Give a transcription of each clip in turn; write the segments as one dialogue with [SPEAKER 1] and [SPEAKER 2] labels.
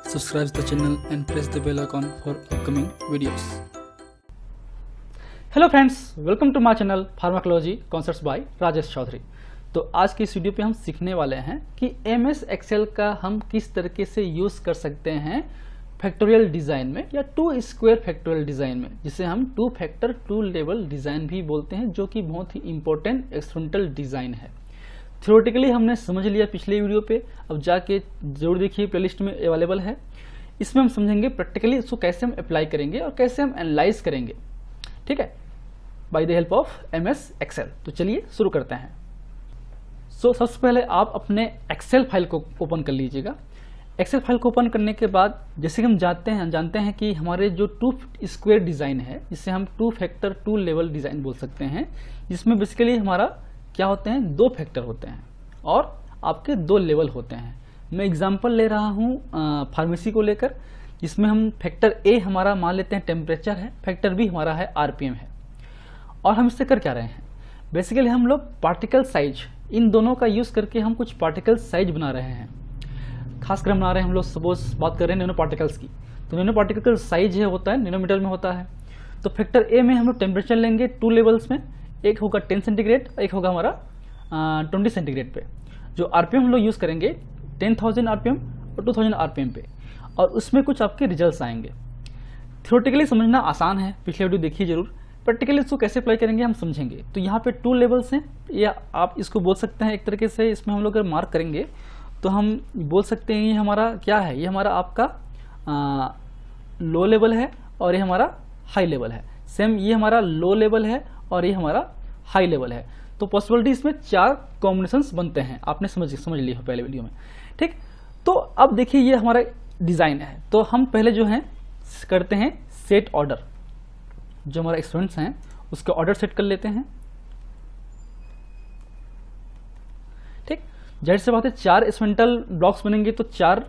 [SPEAKER 1] subscribe the channel and press the bell icon for upcoming videos.
[SPEAKER 2] Hello friends, welcome to my channel pharmacology concepts by Rajesh Chaudhary. तो आज की इस video पे हम सीखने वाले हैं कि MS एक्सेल का हम किस तरीके से यूज़ कर सकते हैं फैक्टोरियल डिज़ाइन में या 2 स्क्वायर फैक्टोरियल डिज़ाइन में, जिसे हम 2 फैक्टर 2 लेवल डिज़ाइन भी बोलते हैं, जो कि बहुत ही इंपॉर्टेंट एक्सपेरिमेंटल डिज़ाइन है। थ्योरेटिकली हमने समझ लिया पिछले वीडियो पे, अब जाके जरूर देखिए, प्लेलिस्ट में अवेलेबल है। इसमें हम समझेंगे प्रैक्टिकली इसको कैसे हम अप्लाई करेंगे और कैसे हम एनालाइज करेंगे, ठीक है, by the help of MS Excel. तो चलिए शुरू करते हैं। सबसे पहले आप अपने एक्सेल फाइल को ओपन कर लीजिएगा। एक्सेल फाइल को ओपन करने के बाद जैसे कि हम जानते हैं कि हमारे जो 2 स्क्वायर डिज़ाइन है, जिसे हम 2 फैक्टर 2 लेवल डिज़ाइन बोल सकते हैं, जिसमें बेसिकली हमारा क्या होते हैं, 2 फैक्टर होते हैं और आपके 2 लेवल होते हैं। मैं एग्जांपल ले रहा हूँ फार्मेसी को लेकर, जिसमें हम फैक्टर A हमारा मान लेते हैं टेम्परेचर है, फैक्टर B हमारा है RPM है। और हम इससे कर क्या रहे हैं, बेसिकली हम लोग पार्टिकल साइज, इन दोनों का यूज़ करके हम कुछ पार्टिकल साइज बना रहे हैं। खासकर हम बना रहे हैं, हम लोग सपोज बात कर रहे हैं नैनो पार्टिकल्स की, तो नैनो पार्टिकल साइज है होता है नैनोमीटर में होता है। तो फैक्टर A में हम लोग टेम्परेचर लेंगे 2 लेवल्स में, एक होगा 10 सेंटीग्रेड, एक होगा हमारा 20 सेंटीग्रेड पे। जो RPM हम लोग यूज़ करेंगे 10,000 RPM और 2000 RPM पे, और उसमें कुछ आपके रिजल्ट्स आएंगे। थ्योरेटिकली समझना आसान है, पिछले वीडियो देखिए जरूर। प्रैक्टिकली इसको कैसे अप्लाई करेंगे हम समझेंगे। तो यहाँ पे 2 लेवल्स हैं, या आप इसको बोल सकते हैं एक तरीके से, इसमें हम लोग अगर मार्क करेंगे तो हम बोल सकते हैं ये हमारा क्या है, ये हमारा आपका लो लेवल है और ये हमारा हाई लेवल है। सेम ये हमारा लो लेवल है और ये हमारा हाई लेवल है। तो पॉसिबिलिटी इसमें 4 कॉम्बिनेशंस बनते हैं, आपने समझ लिया पहले वीडियो में, ठीक। तो अब देखिए ये हमारा डिज़ाइन है। तो हम पहले जो है करते हैं सेट ऑर्डर, जो हमारा एक्सपेरिमेंट्स हैं उसका ऑर्डर सेट कर लेते हैं, ठीक। जाहिर सी बात है 4 एक्सपेरिमेंटल ब्लॉक्स बनेंगे, तो 4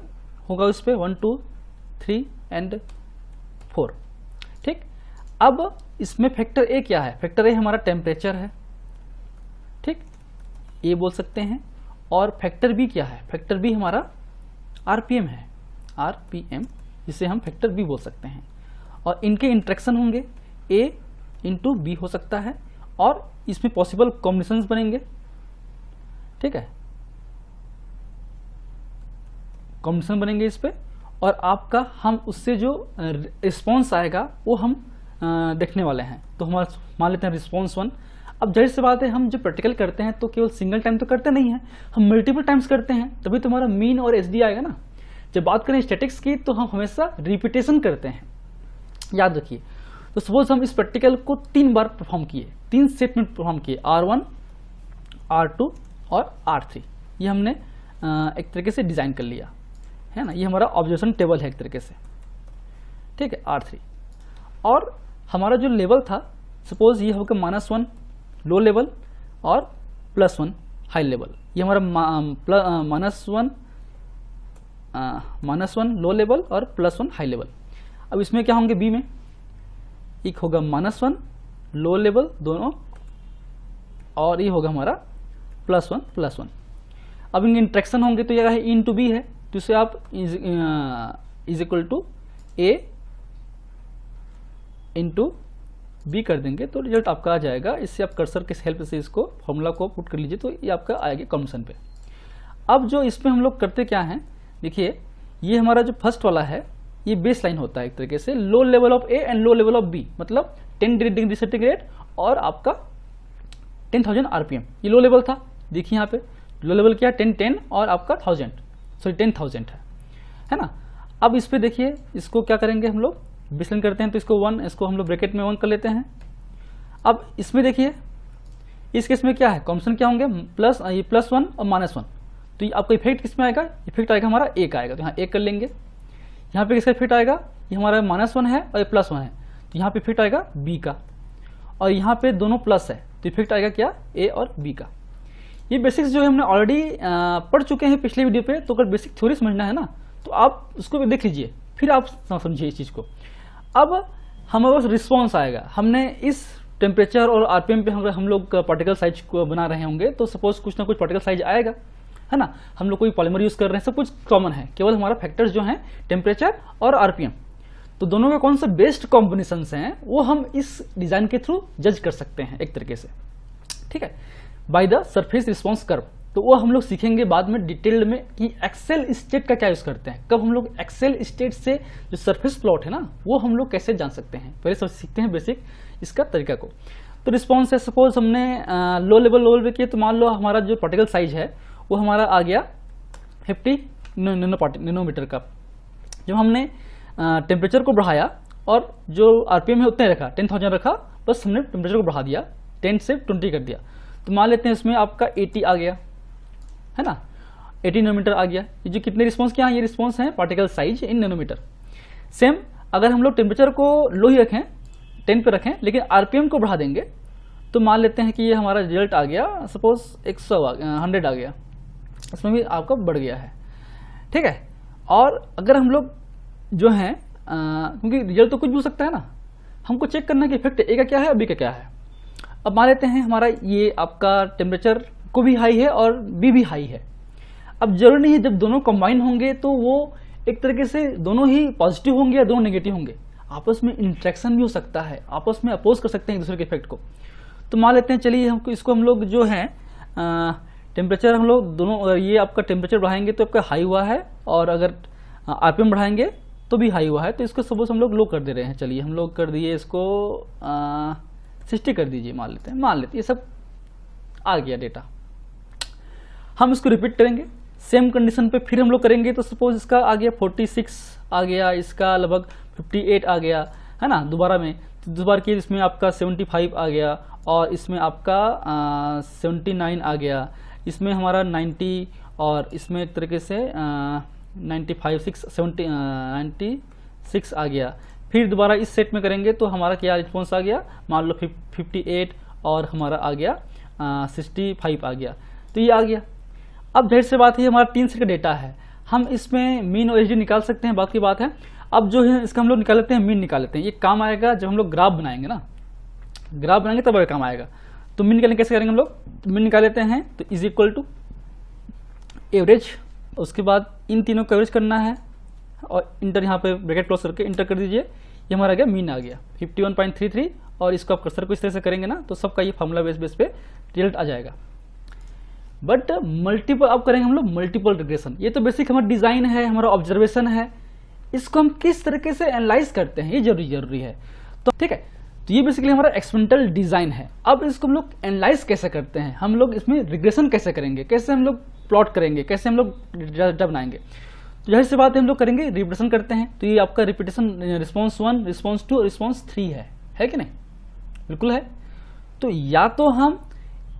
[SPEAKER 2] होगा उस पर, 1 2 3 एंड 4, ठीक। अब इसमें फैक्टर A क्या है, फैक्टर A हमारा टेम्परेचर है, ठीक, ये बोल सकते हैं। और फैक्टर B क्या है, फैक्टर B हमारा RPM है, RPM, जिसे हम फैक्टर B बोल सकते हैं। और इनके इंट्रैक्शन होंगे, A इंटू B हो सकता है, और इसमें पॉसिबल कॉम्बिनेशंस बनेंगे, ठीक है, कॉम्बिनेशन बनेंगे इस पे। और आपका हम उससे जो रिस्पॉन्स आएगा वो हम देखने वाले हैं। तो हमारा मान लेते हैं रिस्पॉन्स 1। अब जाहिर सी बात है, हम जब प्रैक्टिकल करते हैं तो केवल सिंगल टाइम तो करते नहीं हैं, हम मल्टीपल टाइम्स करते हैं, तभी तो हमारा मीन और SD आएगा ना। जब बात करें स्टैटिक्स की तो हम हमेशा रिपीटेशन करते हैं, याद रखिए। तो सपोज हम इस प्रैक्टिकल को 3 बार परफॉर्म किए, 3 सेट में परफॉर्म किए, R1 R2 और R3। ये हमने एक तरीके से डिज़ाइन कर लिया है ना। ये हमारा ऑब्जर्वेशन टेबल है एक तरीके से, ठीक है, R3। और हमारा जो लेवल था, सपोज ये होगा -1 लो लेवल और +1 हाई लेवल। ये हमारा -1 लो लेवल और +1 हाई लेवल। अब इसमें क्या होंगे, B में एक होगा -1 लो लेवल दोनों, और ये होगा हमारा +1। अब इनके इंट्रैक्शन होंगे, तो यह है E इंटू B है, तो इसे आप is equal to A into B कर देंगे, तो रिजल्ट आपका आ जाएगा। इससे आप कर्सर के हेल्प से इसको फॉर्मूला को पुट कर लीजिए, तो ये आपका आएगा कॉम्बिनेशन पे। अब जो इसमें हम लोग करते क्या हैं, देखिए ये हमारा जो फर्स्ट वाला है, ये बेस लाइन होता है एक तरीके से, low level of A and low level of B, मतलब 10 डिग्री सेंटीग्रेड और आपका 10,000 RPM। ये लो लेवल था, देखिए यहाँ पे लो लेवल क्या, 10 और आपका 10,000 है ना। अब इस पे देखिए, इसको क्या करेंगे हम लोग, बेसलाइन करते हैं, तो इसको 1, इसको हम लोग ब्रैकेट में 1 कर लेते हैं। अब इसमें देखिए, इस केस में क्या है, कॉम्बिनेशन क्या होंगे, ये +1 और -1। तो ये आपका इफेक्ट किस में आएगा, इफेक्ट आएगा हमारा A का आएगा, तो यहाँ 1 कर लेंगे। यहाँ पे किसका इफेक्ट आएगा, ये हमारा -1 है और ये +1 है, तो यहाँ पे इफेक्ट आएगा B का। और यहाँ पे दोनों प्लस है, तो इफेक्ट आएगा क्या, A और B का। ये बेसिक्स जो है हमने ऑलरेडी पढ़ चुके हैं पिछले वीडियो पे, तो अगर बेसिक थ्योरी समझना है ना, तो आप उसको भी देख लीजिए, फिर आप समझिए इस चीज़ को। अब हमारे पास रिस्पॉन्स आएगा, हमने इस टेम्परेचर और RPM पे हम लोग पार्टिकल साइज को बना रहे होंगे, तो सपोज कुछ ना कुछ पार्टिकल साइज आएगा, है ना, हम लोग कोई पॉलीमर यूज़ कर रहे हैं, सब कुछ कॉमन है, केवल हमारा फैक्टर्स जो हैं टेम्परेचर और आरपीएम। तो दोनों के कौन से बेस्ट कॉम्बिनेशंस हैं वो हम इस डिज़ाइन के थ्रू जज कर सकते हैं एक तरीके से, ठीक है, by the surface response curve. तो वो हम लोग सीखेंगे बाद में डिटेल्ड में कि एक्सेल स्टेट का क्या यूज़ करते हैं, कब हम लोग एक्सेल स्टेट से जो सरफेस प्लॉट है ना वो हम लोग कैसे जान सकते हैं। पहले सब सीखते हैं बेसिक इसका तरीका को। तो रिस्पॉन्स है, सपोज हमने लो लेवल पे किया, तो मान लो हमारा जो पार्टिकल साइज है वो हमारा आ गया 50 नैनोमीटर का। जब हमने टेम्परेचर को बढ़ाया और जो आरपीएम है उतने रखा, 10,000 रखा, बस हमने टेम्परेचर को बढ़ा दिया, 10 से 20 कर दिया, तो मान लेते हैं इसमें आपका 80 आ गया, है ना, 80 नैनोमीटर आ गया। ये जो कितने रिस्पॉन्स क्या है, ये रिस्पॉन्स है particle size in nanometre. Same अगर हम लोग टेम्परेचर को लो ही रखें, 10 पे रखें, लेकिन आरपीएम को बढ़ा देंगे, तो मान लेते हैं कि ये हमारा रिजल्ट आ गया, सपोज 100 आ गया, इसमें भी आपका बढ़ गया है, ठीक है। और अगर हम लोग जो हैं क्योंकि रिजल्ट तो कुछ भी हो सकता है ना, हमको चेक करना है कि इफेक्ट ए का क्या है और बी का क्या है। अब मान लेते हैं हमारा ये आपका टेम्परेचर को भी हाई है और बी भी हाई है। अब जरूरी नहीं है जब दोनों कंबाइन होंगे तो वो एक तरीके से दोनों ही पॉजिटिव होंगे या दोनों नेगेटिव होंगे, आपस में इंट्रैक्शन भी हो सकता है, आपस में अपोज कर सकते हैं एक दूसरे के इफेक्ट को। तो मान लेते हैं, चलिए हमको इसको हम लोग जो है टेम्परेचर हम लोग दोनों, ये आपका टेम्परेचर बढ़ाएंगे तो आपका हाई हुआ है, और अगर आरपीएम बढ़ाएंगे तो भी हाई हुआ है, तो इसको सपोज हम लोग लो कर दे रहे हैं। चलिए हम लोग कर दिए इसको 60 कर दीजिए, मान लेते हैं ये सब आ गया डेटा। हम इसको रिपीट करेंगे सेम कंडीशन पे, फिर हम लोग करेंगे, तो सपोज इसका आ गया 46 आ गया, इसका लगभग 58 आ गया, है ना, दोबारा में तो दोबारा की इसमें आपका 75 आ गया, और इसमें आपका 79 आ गया, इसमें हमारा 90, और इसमें एक तरीके से 96 आ गया। फिर दोबारा इस सेट में करेंगे तो हमारा क्या रिस्पॉन्स आ गया, मान लो 58, और हमारा आ गया 65 आ गया, तो ये आ गया। अब ढेर से बात है, हमारा 3 सेट का डेटा है, हम इसमें मीन और एसडी निकाल सकते हैं, बात की बात है। अब जो है इसका हम लोग निकाल लेते हैं, मीन निकाल लेते हैं। ये काम आएगा जब हम लोग ग्राफ बनाएंगे ना, ग्राफ बनाएंगे तब काम आएगा। तो मीन निकालने कैसे करेंगे हम लोग, तो मीन निकाल लेते हैं, तो इज इक्वल टू एवरेज, उसके बाद इन तीनों को एवरेज करना है, और इंटर यहाँ पे ब्रैकेट क्लोज करके इंटर कर दीजिए, ये हमारा गया मीन आ गया 51.33, और इसको आप कर्सर को इस तरह से करेंगे ना तो सबका ये फार्मूला बेस पे रिजल्ट आ जाएगा। बट मल्टीपल अब करेंगे हम लोग मल्टीपल रिग्रेशन। ये तो बेसिक हमारा डिजाइन है, हमारा ऑब्जर्वेशन है, इसको हम किस तरीके से एनालाइज करते हैं ये जरूरी है। तो ठीक है, तो ये बेसिकली हमारा एक्सपेरिमेंटल डिजाइन है। अब इसको हम लोग एनालाइज कैसे करते हैं, हम लोग इसमें रिग्रेशन कैसे करेंगे, कैसे हम लोग प्लॉट करेंगे, कैसे हम लोग डाटा बनाएंगे। तो जाहिर सी बात है हम लोग करेंगे रिपीटेशन करते हैं। तो ये आपका रिपीटेशन रिस्पॉन्स 1, रिस्पॉन्स 2, रिस्पॉन्स 3 है कि नहीं, बिल्कुल है। तो या तो हम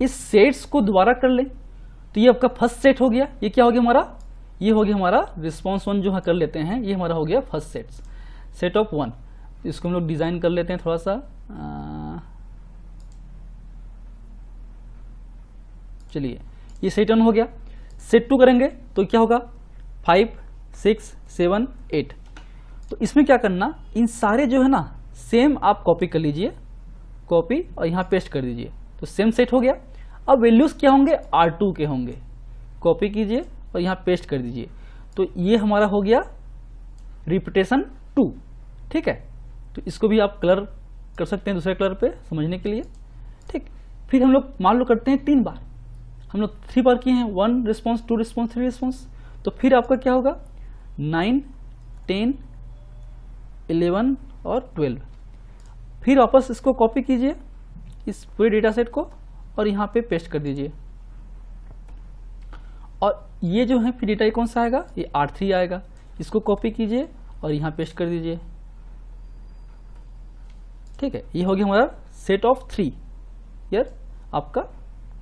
[SPEAKER 2] इस सेट्स को दोबारा कर लें, तो ये आपका फर्स्ट सेट हो गया, ये क्या हो गया हमारा, ये हो गया हमारा रिस्पॉन्स 1 जो है कर लेते हैं, ये हमारा हो गया फर्स्ट सेट ऑफ 1। इसको हम लोग डिजाइन कर लेते हैं थोड़ा सा, चलिए ये सेट 1 हो गया। सेट 2 करेंगे तो क्या होगा 5, 6, 7, 8। तो इसमें क्या करना, इन सारे जो है ना सेम आप कॉपी कर लीजिए, कॉपी और यहाँ पेस्ट कर दीजिए, तो सेम सेट हो गया। अब वैल्यूज क्या होंगे, R2 के होंगे, कॉपी कीजिए और यहाँ पेस्ट कर दीजिए, तो ये हमारा हो गया रिपीटेशन 2। ठीक है, तो इसको भी आप कलर कर सकते हैं दूसरे कलर पे समझने के लिए। ठीक, फिर हम लोग मान लो करते हैं 3 बार, हम लोग 3 बार किए हैं, 1 रिस्पॉन्स, 2 रिस्पॉन्स, 3 रिस्पॉन्स। तो फिर आपका क्या होगा 9, 10, 11 और 12। फिर वापस इसको कॉपी कीजिए इस पूरे डेटा सेट को और यहाँ पे पेस्ट कर दीजिए, और ये जो है फिर डेटा कौन सा आएगा, ये R3 आएगा। इसको कॉपी कीजिए और यहाँ पेस्ट कर दीजिए। ठीक है, ये हो गया हमारा सेट ऑफ 3, यार आपका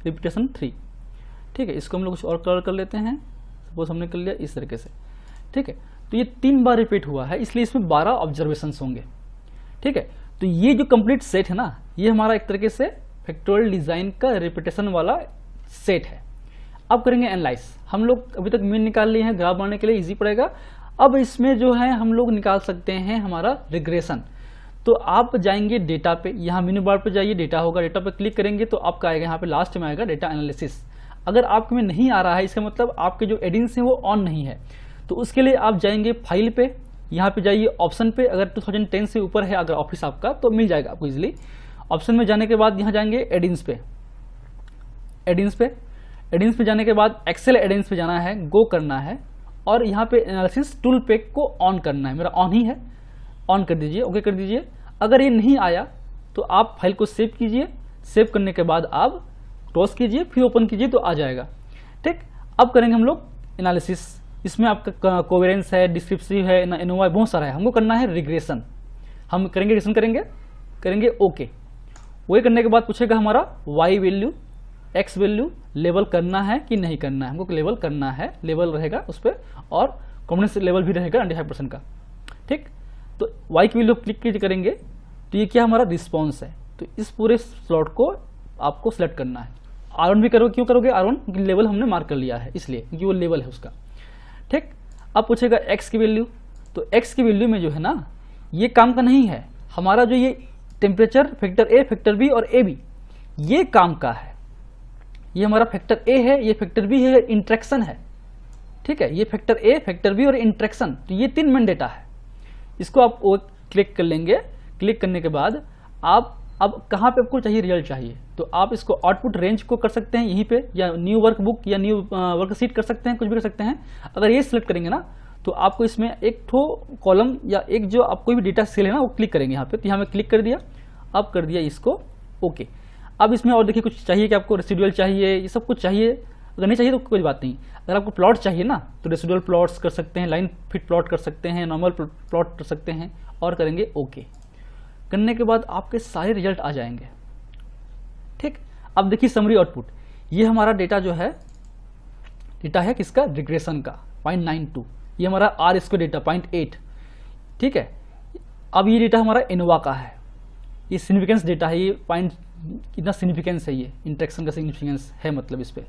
[SPEAKER 2] रिपीटेशन 3। ठीक है, इसको हम लोग कुछ और कलर कर लेते हैं, सपोज हमने कर लिया इस तरीके से। ठीक है, तो ये 3 बार रिपीट हुआ है, इसलिए इसमें 12 ऑब्जर्वेशंस होंगे। ठीक है, तो ये जो कंप्लीट सेट है ना, ये हमारा एक तरीके से फैक्टोरियल डिजाइन का रिपीटेशन वाला सेट है। अब करेंगे एनालाइज। हम लोग अभी तक मीन निकाल लिए हैं, ग्राफ बनाने के लिए इजी पड़ेगा। अब इसमें जो है हम लोग निकाल सकते हैं हमारा रिग्रेशन। तो आप जाएंगे डेटा पे, यहाँ मेनू बार पे जाइए, डेटा होगा, डेटा पे क्लिक करेंगे तो आपका आएगा यहाँ पे लास्ट में आएगा डेटा एनालिसिस। अगर आपके में नहीं आ रहा है इसका मतलब आपके जो एडिंग्स हैं वो ऑन नहीं है। तो उसके लिए आप जाएंगे फाइल पे, यहाँ पे जाइए ऑप्शन पे, अगर 2010 से ऊपर है अगर ऑफिस आपका तो मिल जाएगा आपको इजीली। ऑप्शन में जाने के बाद यहाँ जाएंगे एडिंग्स पे, एडिंग्स पे जाने के बाद एक्सेल एडिंग्स पे जाना है, गो करना है और यहाँ पे एनालिसिस टूल पे को ऑन करना है। मेरा ऑन ही है, ऑन कर दीजिए, ओके कर दीजिए। अगर ये नहीं आया तो आप फाइल को सेव कीजिए, सेव करने के बाद आप क्लोज कीजिए, फिर ओपन कीजिए तो आ जाएगा। ठीक, अब करेंगे हम लोग एनालिसिस। इसमें आपका कोवेरेंस है, डिस्क्रिप्टिव है, एनोवा बहुत सारा है। हमको करना है रिग्रेशन, हम करेंगे रिग्रेशन करेंगे ओके। वही करने के बाद पूछेगा हमारा Y value X value level करना है कि नहीं करना है। हमको लेवल करना है, लेवल रहेगा उस पर और कॉन्फिडेंस लेवल भी रहेगा 95% का। ठीक, तो वाई की वैल्यू क्लिक करेंगे तो ये क्या हमारा रिस्पॉन्स है। तो इस पूरे स्लॉट को आपको सिलेक्ट करना है। R1 भी करोगे, क्यों करोगे R1 क्योंकि लेवल हमने मार्क कर लिया है इसलिए, क्योंकि वो लेवल है उसका। ठीक, अब पूछेगा एक्स की वैल्यू, तो एक्स की वैल्यू में जो है ना ये काम का नहीं है हमारा, जो ये टेम्परेचर फैक्टर ए फैक्टर बी और ए बी ये काम का है। ये हमारा फैक्टर ए है, ये फैक्टर बी है, इंट्रैक्शन है। ठीक है, ये फैक्टर ए फैक्टर बी और इंट्रैक्शन, तो ये 3 मेन डेटा है। इसको आप क्लिक कर लेंगे। क्लिक करने के बाद आप अब कहाँ पे आपको चाहिए रिजल्ट चाहिए, तो आप इसको आउटपुट रेंज को कर सकते हैं यहीं पे, या न्यू वर्कबुक या न्यू वर्कशीट कर सकते हैं, कुछ भी कर सकते हैं। अगर ये सिलेक्ट करेंगे ना तो आपको इसमें एक ठो कॉलम या एक जो आप कोई भी डेटा सेल है ना वो क्लिक करेंगे यहाँ पे। तो यहाँ में क्लिक कर दिया, अब कर दिया इसको ओके। अब इसमें और देखिए कुछ चाहिए कि आपको रेसिडुअल चाहिए, ये सब कुछ चाहिए। अगर नहीं चाहिए तो कोई बात नहीं। अगर आपको प्लॉट चाहिए ना तो रेसिडुअल प्लॉट्स कर सकते हैं, लाइन फिट प्लॉट कर सकते हैं, नॉर्मल प्लॉट कर सकते हैं और करेंगे ओके। करने के बाद आपके सारे रिजल्ट आ जाएंगे। ठीक, अब देखिए समरी आउटपुट, ये हमारा डेटा जो है, डेटा है किसका, रिग्रेशन का 0.92, ये हमारा आर स्क्वायर डेटा 0.8। ठीक है, अब ये डेटा हमारा एनोवा का है, ये सिग्निफिकेंस डेटा है, ये पॉइंट कितना सिग्निफिकेंस है, ये इंट्रैक्शन का सिग्निफिकेंस है मतलब इस पर।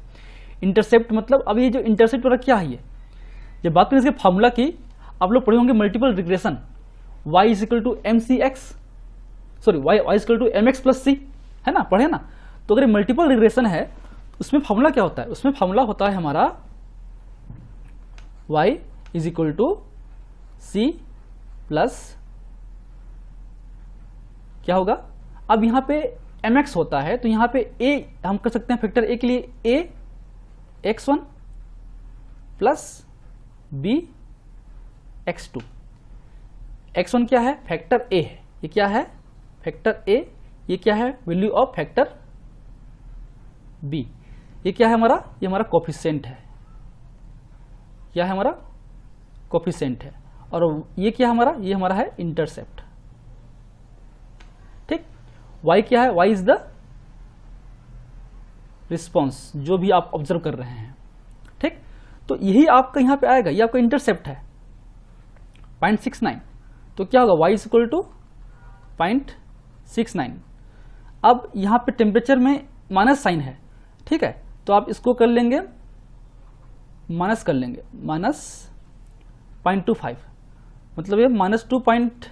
[SPEAKER 2] इंटरसेप्ट मतलब अब ये जो इंटरसेप्ट वाला क्या है, ये जब बात करें इसके फार्मूला की, आप लोग पढ़े होंगे multiple regression, y is equal to M C X, sorry y is equal to M X plus C, है ना, पढ़े ना। तो अगर मल्टीपल रिग्रेशन है उसमें फार्मूला क्या होता है, उसमें फार्मूला होता है हमारा y is equal to C plus क्या होगा, अब यहाँ पे mx होता है तो यहाँ पे a हम कर सकते हैं फैक्टर a के लिए a x1 plus b x2। x1 क्या है, फैक्टर a है, ये क्या है फैक्टर a, ये क्या है वैल्यू ऑफ फैक्टर b, ये क्या है हमारा, ये हमारा कोफिशिएंट है, क्या है हमारा कोफिशिएंट है। और ये क्या हमारा, ये हमारा है इंटरसेप्ट। ठीक, y क्या है, y इज द रिस्पॉन्स जो भी आप ऑब्जर्व कर रहे हैं। ठीक, तो यही आपका यहाँ पे आएगा, ये आपका इंटरसेप्ट है 0.69, तो क्या होगा y इज इक्वल टू 0.69। अब यहाँ पे टेम्परेचर में माइनस साइन है, ठीक है, तो आप इसको कर लेंगे माइनस कर लेंगे, माइनस 0.25, मतलब ये -2 पॉइंट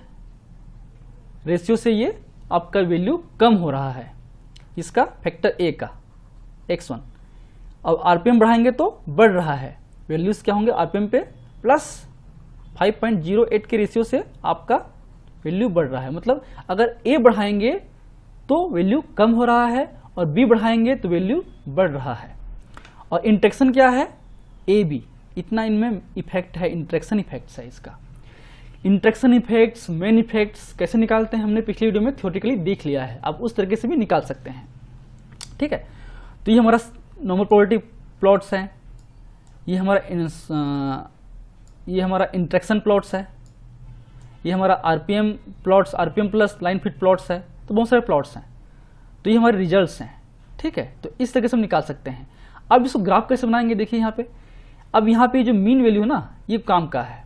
[SPEAKER 2] रेशियो से ये आपका वैल्यू कम हो रहा है इसका फैक्टर ए का x1। अब आरपीएम बढ़ाएंगे तो बढ़ रहा है, वैल्यूज क्या होंगे आरपीएम पे प्लस 5.08 के रेशियो से आपका वैल्यू बढ़ रहा है। मतलब अगर ए बढ़ाएंगे तो वैल्यू कम हो रहा है और बी बढ़ाएंगे तो वैल्यू बढ़ रहा है। और इंट्रैक्शन क्या है, ए बी, इतना इनमें इफेक्ट है, इंट्रैक्शन इफेक्ट्स है इसका। इंट्रैक्शन इफेक्ट्स, मेन इफेक्ट्स कैसे निकालते हैं हमने पिछली वीडियो में थ्योरेटिकली देख लिया है, आप उस तरीके से भी निकाल सकते हैं। ठीक है, तो ये हमारा नॉर्मल प्रोबेबिलिटी प्लॉट्स हैं, ये हमारा इंट्रैक्शन प्लॉट्स है, ये हमारा RPM plots, RPM plus line fit plots है, तो बहुत सारे प्लॉट्स हैं। तो ये हमारे रिजल्ट्स हैं। ठीक है, तो इस तरीके से हम निकाल सकते हैं। अब इसको ग्राफ कैसे बनाएंगे, देखिए यहाँ पे, अब यहाँ पे जो मीन वैल्यू है ना ये काम का है,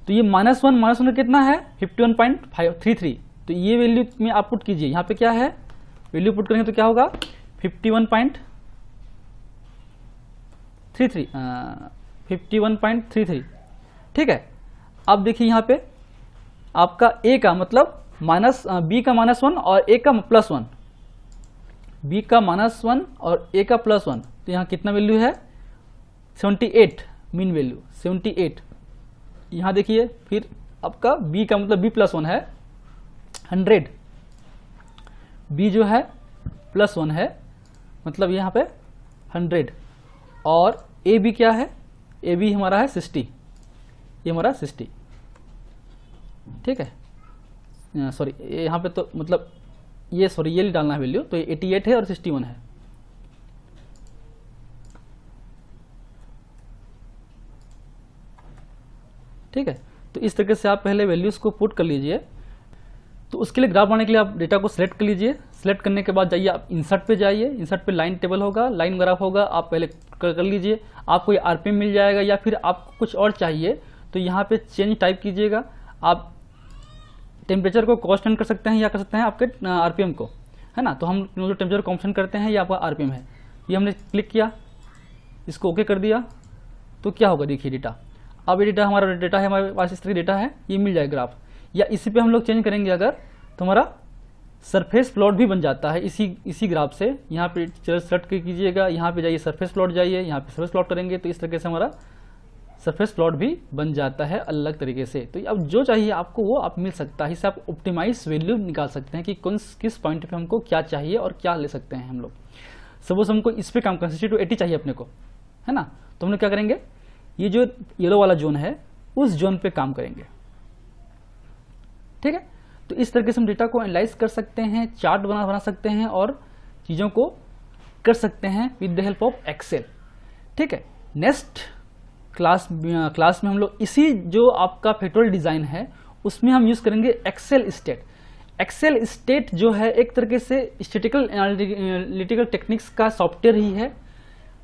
[SPEAKER 2] तो ये -1 कितना है 51.33, तो ये वैल्यू में आप पुट कीजिए, यहाँ पे क्या है वैल्यू पुट करेंगे तो क्या होगा 51.33। ठीक है, अब देखिए यहाँ पे आपका a का मतलब b का -1 और a का +1, b का -1 और a का +1, तो यहाँ कितना वैल्यू है 78, मीन वैल्यू 78। यहाँ देखिए फिर आपका b का मतलब b+1 है 100, b जो है +1 है मतलब यहाँ पे 100, और ए बी क्या है, ए बी हमारा है 60, ये हमारा 60, ठीक है। सॉरी यहाँ पे तो मतलब ये सॉरी ये डालना है वैल्यू, तो ये 88 है और 61 है। ठीक है, तो इस तरीके से आप पहले वैल्यूज को पुट कर लीजिए। तो उसके लिए ग्राफ बनाने के लिए आप डेटा को सिलेक्ट कर लीजिए। सिलेक्ट करने के बाद जाइए आप इंसर्ट पे जाइए, इंसर्ट पे लाइन टेबल होगा, लाइन ग्राफ होगा, आप पहले कर लीजिए। आपको ये आरपीएम मिल जाएगा, या फिर आपको कुछ और चाहिए तो यहाँ पे चेंज टाइप कीजिएगा। आप टेम्परेचर को कांस्टेंट कर सकते हैं या कर सकते हैं आपके आरपीएम को, है ना। तो हम जो टेम्परेचर कांस्टेंट करते हैं ये आपका आरपीएम है। ये हमने क्लिक किया, इसको ओके कर दिया, तो क्या होगा देखिए डेटा। अब ये डेटा हमारा डेटा है, हमारे पास इस तरह डेटा है, ये मिल जाएगा ग्राफ। या इसी पे हम लोग चेंज करेंगे अगर, तो हमारा सरफेस प्लॉट भी बन जाता है इसी ग्राफ से। यहाँ पे सेलेक्ट कीजिएगा, यहाँ पे जाइए सरफेस प्लॉट जाइए, यहाँ पे सरफेस प्लॉट करेंगे तो इस तरीके से हमारा सरफेस प्लॉट भी बन जाता है अलग तरीके से। तो अब जो चाहिए आपको वो आप मिल सकता है। इससे आप ऑप्टिमाइज वैल्यू निकाल सकते हैं कि किस पॉइंट पे हमको क्या चाहिए और क्या ले सकते हैं हम लोग। सपोज हमको इस पे काम करना 60 to 80 चाहिए अपने को, है ना। तो हम लोग क्या करेंगे, ये जो येलो वाला जोन है उस जोन पे काम करेंगे, ठीक है। तो इस तरीके से हम डेटा को एनालाइज कर सकते हैं, चार्ट बना सकते हैं और चीज़ों को कर सकते हैं with the help of Excel, ठीक है। नेक्स्ट क्लास में हम लोग इसी जो आपका फैक्टोरियल डिज़ाइन है उसमें हम यूज़ करेंगे एक्सेल स्टेट। एक्सेल स्टेट जो है एक तरीके से स्टैटिकल एनालिटिकल टेक्निक्स का सॉफ्टवेयर ही है।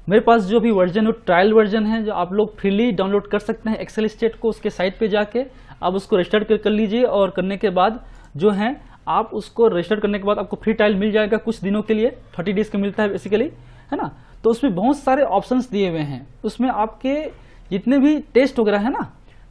[SPEAKER 2] मेरे पास जो भी वर्जन है ट्रायल वर्जन है, जो आप लोग फ्रीली डाउनलोड कर सकते हैं एक्सेल स्टेट को। उसके साइट पे जाके आप उसको रजिस्टर कर लीजिए, और करने के बाद जो है आप उसको रजिस्टर करने के बाद आपको फ्री ट्रायल मिल जाएगा कुछ दिनों के लिए, 30 डेज का मिलता है बेसिकली, है ना। तो उसमें बहुत सारे ऑप्शंस दिए हुए हैं, उसमें आपके जितने भी टेस्ट वगैरह है ना,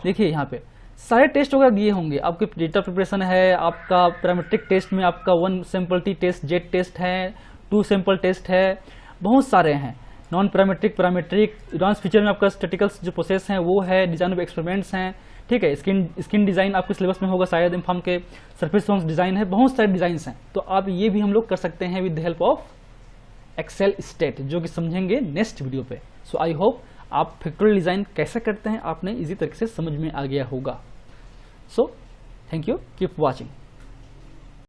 [SPEAKER 2] देखिए यहाँ पे सारे टेस्ट वगैरह दिए होंगे। आपके डेटा प्रिपरेशन है, आपका पैरामीट्रिक टेस्ट में आपका 1 sample T test, Z test है, 2 सैंपल टेस्ट है, बहुत सारे हैं। Non parametric, parametric, advance feature में आपका स्टैटिकल्स जो प्रोसेस हैं वो है, डिजाइन ऑफ एक्सपेरिमेंट्स हैं, ठीक है। स्किन डिजाइन आपके सिलेबस में होगा शायद, इन्फॉर्म के सरफेस डिजाइन है, बहुत सारे डिजाइंस हैं। तो आप ये भी हम लोग कर सकते हैं with the help of Excel stat, जो कि समझेंगे नेक्स्ट वीडियो पे। सो आई होप आप फैक्टोरियल डिजाइन कैसे करते हैं आपने इजी तरीके से समझ में आ गया होगा। So thank you, keep watching.